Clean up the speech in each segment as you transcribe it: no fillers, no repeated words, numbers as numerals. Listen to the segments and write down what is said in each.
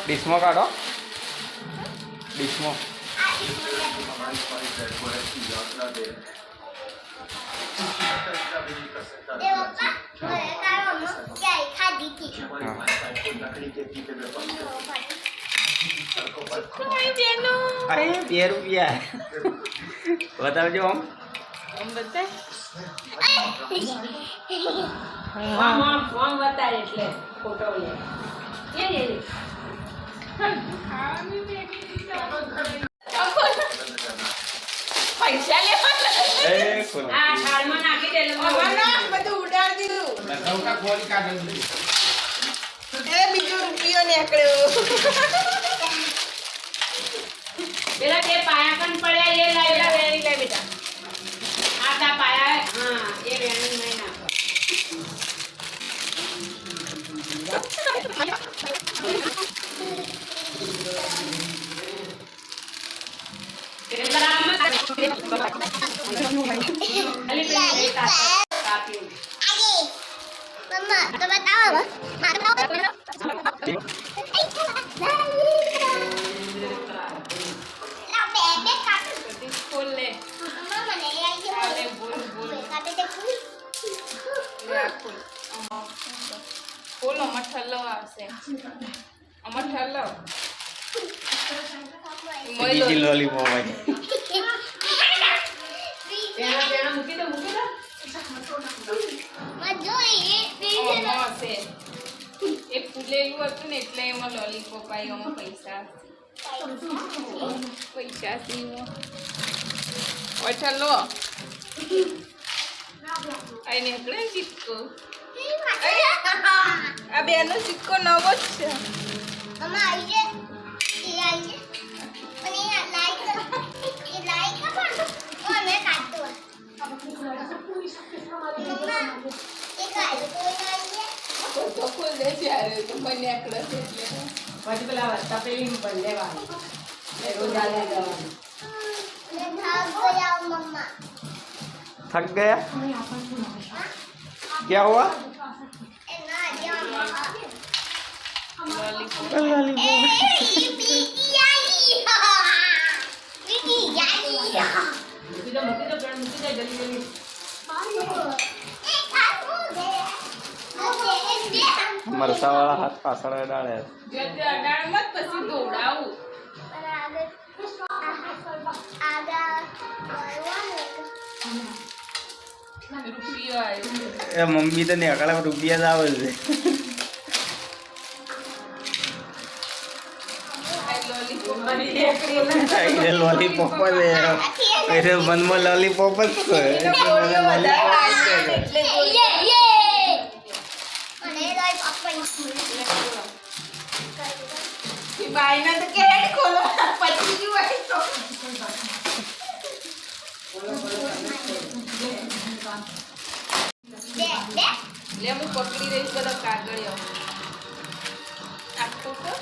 ડીશમાં કાઢો ડીશમાં અરે 2 રૂપિયા બતાવજો આમ બતાવે એટલે ફોટો લે પૈસા એ ખોલો આ થાળમાં નાખી દે બધું ઉડાડી દીધું એ બીજો રૂપિયો નીકળ્યો પેલા તે પાયા કન પડ્યા એ લાવ્યા વેણી લે બેટા આ તા પાયા હા એ વેણી નહીં નાખો ફૂલ અમાર ઠલ્લો આવશે અમાર ઠલ્લો બીજી લોલીપોપ આવી પેલા મૂકી દો હશે એ ફૂલેલું હતું ને એટલે એમાં લોલીપોપ આવી એમાં પૈસા ઠલ્લો આઈ નીકળે સિક્કો આ બેનો સિક્કો નવો જ છે ફૂલ દે ત્યારે તો મને નીકળે છે એટલે પછી પેલા તપેલી પર લેવાનું રોજ આલે જવાનું थक गया क्या हुआ मरसा वाला हाथ पासड़ डाले મત પછી દોડાવું રૂપિયો આવ્યો ए मम्मी तो नहीं अकड़ा रुपया जावे છે એ લોલીપોપ છે એ મનમાં લોલીપોપ જ છે બાયના તો કેડ ખોલો પછી જ હોય તો લે હું પકડી રહીશ બધા કાગળિયો આખું તો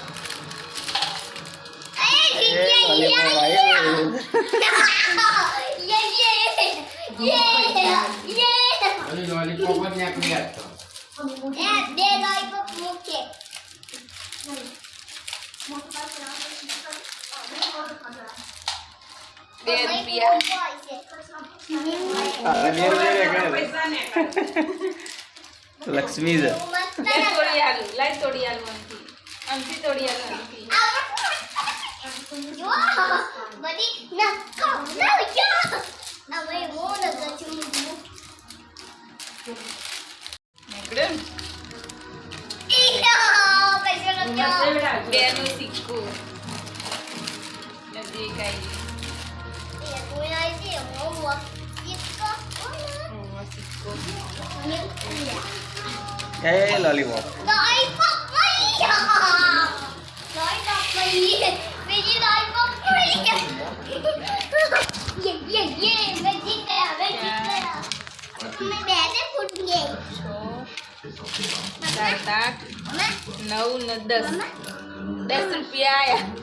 લક્ષ્મી છે તોડી આલુ અંતી તોડી આલુ અંતી બેનું સિક્કો નદી કાઈ એ લોલીપોપ સાત આઠ 9 ને 10 રૂપિયા આયા